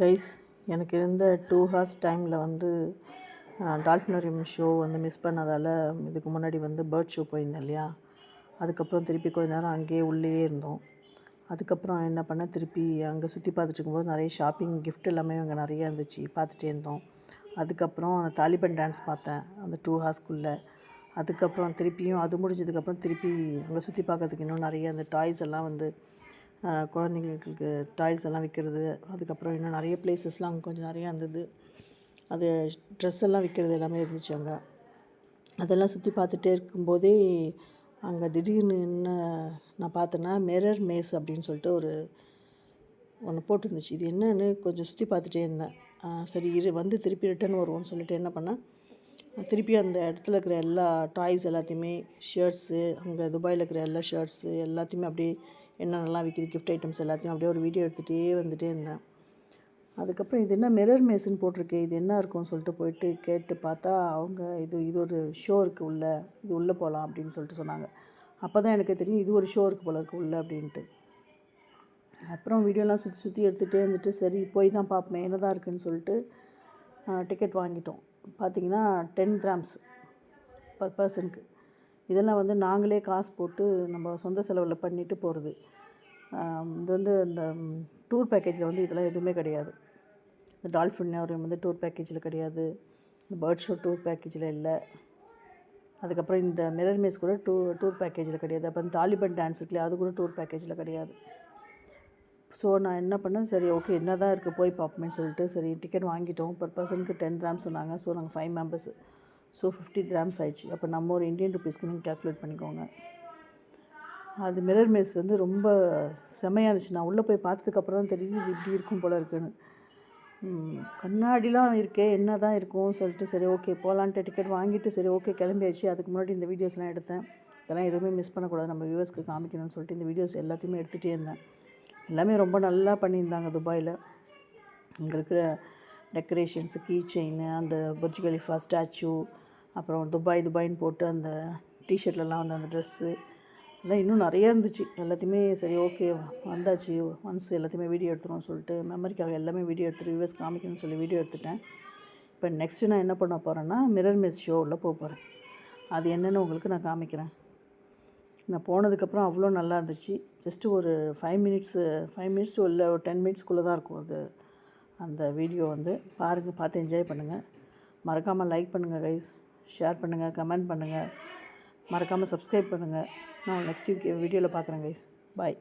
Guys, எனக்கு இருந்த 2 hours டைமில் வந்து டால்ஃபினரியம் ஷோ வந்து மிஸ் பண்ணதால் இதுக்கு முன்னாடி வந்து பேர்ட் ஷோ போயிருந்தேன் இல்லையா. அதுக்கப்புறம் திருப்பி கொஞ்ச நேரம் அங்கேயே உள்ளேயே இருந்தோம். அதுக்கப்புறம் என்ன பண்ணேன், திருப்பி அங்கே சுற்றி பார்த்துட்டு இருக்கும்போது நிறைய ஷாப்பிங் கிஃப்ட் எல்லாமே அங்கே நிறைய இருந்துச்சு, பார்த்துட்டே இருந்தோம். அதுக்கப்புறம் தாலிபன் டான்ஸ் பார்த்தேன் அந்த 2 ஹார்ஸ்க்குள்ளே. அதுக்கப்புறம் திருப்பியும் அது முடிஞ்சதுக்கப்புறம் திருப்பி அங்கே சுற்றி பார்க்கறதுக்கு இன்னும் நிறைய அந்த டாய்ஸ் எல்லாம் வந்து குழந்தைங்களுக்கு டாய்ஸ் எல்லாம் விற்கிறது. அதுக்கப்புறம் இன்னும் நிறைய பிளேசஸ்லாம் அங்கே கொஞ்சம் நிறையா இருந்தது. அது ட்ரெஸ் எல்லாம் விற்கிறது எல்லாமே இருந்துச்சு அங்கே. அதெல்லாம் சுற்றி பார்த்துட்டே இருக்கும்போதே அங்கே திடீர்னு என்ன நான் பார்த்தேன்னா, மிரர் மேஸ் அப்படின்னு சொல்லிட்டு ஒன்று போட்டுருந்துச்சு. இது என்னன்னு கொஞ்சம் சுற்றி பார்த்துட்டே இருந்தேன். சரி வந்து திருப்பி ரிட்டர்ன் வருவோம்னு சொல்லிட்டு என்ன பண்ணேன், திருப்பி அந்த இடத்துல இருக்கிற எல்லா டாய்ஸ் எல்லாத்தையுமே, ஷர்ட்ஸு, அங்கே துபாயில் இருக்கிற எல்லா ஷர்ட்ஸு எல்லாத்தையுமே அப்படியே என்னென்னலாம் விற்கிது கிஃப்ட் ஐட்டம்ஸ் எல்லாத்தையும் அப்படியே ஒரு வீடியோ எடுத்துகிட்டே வந்துகிட்டே இருந்தேன். அதுக்கப்புறம் இது என்ன மிரர் மேஸ்ன்னு போட்டிருக்கு, இது என்ன இருக்கும்னு சொல்லிட்டு போயிட்டு கேட்டு பார்த்தா அவங்க இது ஒரு ஷோ இருக்குது உள்ளே, இது உள்ளே போகலாம் அப்படின்னு சொல்லிட்டு சொன்னாங்க. அப்போ தான் எனக்கு தெரியும் இது ஒரு ஷோ இருக்குது போல இருக்குது உள்ளே அப்படின்ட்டு. அப்புறம் வீடியோலாம் சுற்றி எடுத்துகிட்டே இருந்துட்டு சரி போய் தான் பார்ப்போமே என்ன தான் இருக்குதுன்னு சொல்லிட்டு டிக்கெட் வாங்கிட்டோம். பார்த்திங்கன்னா 10 கிராம்ஸ் பர் பர்சனுக்கு. இதெல்லாம் வந்து நாங்களே காசு போட்டு நம்ம சொந்த செலவில் பண்ணிவிட்டு போகிறது. இது வந்து இந்த டூர் பேக்கேஜில் வந்து இதெல்லாம் எதுவுமே கிடையாது. இந்த டால்ஃபினரியம் வந்து டூர் பேக்கேஜில் கிடையாது, இந்த பேர்ட் ஷோ டூர் பேக்கேஜில் இல்லை. அதுக்கப்புறம் இந்த மிரர் மேஸ் கூட டூர் பேக்கேஜில் கிடையாது. அப்புறம் தாலிபன் டான்ஸ் இருக்குல்லையா, அது கூட டூர் பேக்கேஜில் கிடையாது. ஸோ நான் என்ன பண்ணேன், சரி ஓகே என்ன தான் இருக்குது போய் பார்ப்போமேன்னு சொல்லிட்டு சரி டிக்கெட் வாங்கிட்டோம். பர் பர்சனுக்கு 10 கிராம்ஸ் சொன்னாங்க. ஸோ நாங்கள் 5 மெம்பர்ஸு. ஸோ 50 கிராம்ஸ் ஆயிடுச்சு. அப்போ நம்ம ஒரு இந்தியன் ருப்பீஸ்க்கு நீங்கள் கேல்குலேட் பண்ணிக்கோங்க. அது மிரர் மேஸ் வந்து ரொம்ப செமையாக இருந்துச்சு. நான் உள்ளே போய் பார்த்ததுக்கப்புறம் தான் தெரியுது இது இப்படி இருக்கும் போல் இருக்குன்னு. கண்ணாடிலாம் இருக்கே என்ன தான் இருக்கும்னு சொல்லிட்டு சரி ஓகே போகலான்ட்டு டிக்கெட் வாங்கிட்டு சரி ஓகே கிளம்பியாச்சு. அதுக்கு முன்னாடி இந்த வீடியோஸ்லாம் எடுத்தேன். இதெல்லாம் எதுவுமே மிஸ் பண்ணக்கூடாது, நம்ம வியூவர்ஸ்க்கு காமிக்கணும்னு சொல்லிட்டு இந்த வீடியோஸ் எல்லாத்தையுமே எடுத்துகிட்டே இருந்தேன். எல்லாமே ரொம்ப நல்லா பண்ணியிருந்தாங்க துபாயில். இங்கே இருக்கிற டெக்கரேஷன்ஸு, கீ செயின், அந்த புர்ஜ் கலிஃபா ஸ்டாச்சு, அப்புறம் துபாய்ன்னு போட்டு அந்த டிஷர்ட்லலாம் வந்து அந்த ட்ரெஸ்ஸு எல்லாம் இன்னும் நிறையா இருந்துச்சு. எல்லாத்தையுமே சரி ஓகே வந்தாச்சு, ஒன்ஸ் எல்லாத்தையுமே வீடியோ எடுத்துருவோம்னு சொல்லிட்டு மெமரிக்காக எல்லாமே வீடியோ எடுத்துகிட்டு வியூவர்ஸ் காமிக்கணும்னு சொல்லி வீடியோ எடுத்துட்டேன். இப்போ நெக்ஸ்ட்டு நான் என்ன பண்ண போகிறேன்னா, மிரர் மேஸ் ஷோவில் போகிறேன். அது என்னென்னு உங்களுக்கு நான் காமிக்கிறேன். நான் போனதுக்கப்புறம் அவ்வளோ நல்லா இருந்துச்சு. ஜஸ்ட்டு ஒரு 5 மினிட்ஸ் இல்லை ஒரு 10 மினிட்ஸ்க்குள்ளே தான் இருக்கும் அது. அந்த வீடியோ வந்து பாருங்கள், பார்த்து என்ஜாய் பண்ணுங்கள். மறக்காமல் லைக் பண்ணுங்கள் கைஸ், ஷேர் பண்ணுங்கள், கமெண்ட் பண்ணுங்கள், மறக்காமல் சப்ஸ்கிரைப் பண்ணுங்கள். நான் நெக்ஸ்ட் வீடியோவில் பார்க்குறேன் கைஸ். பாய்.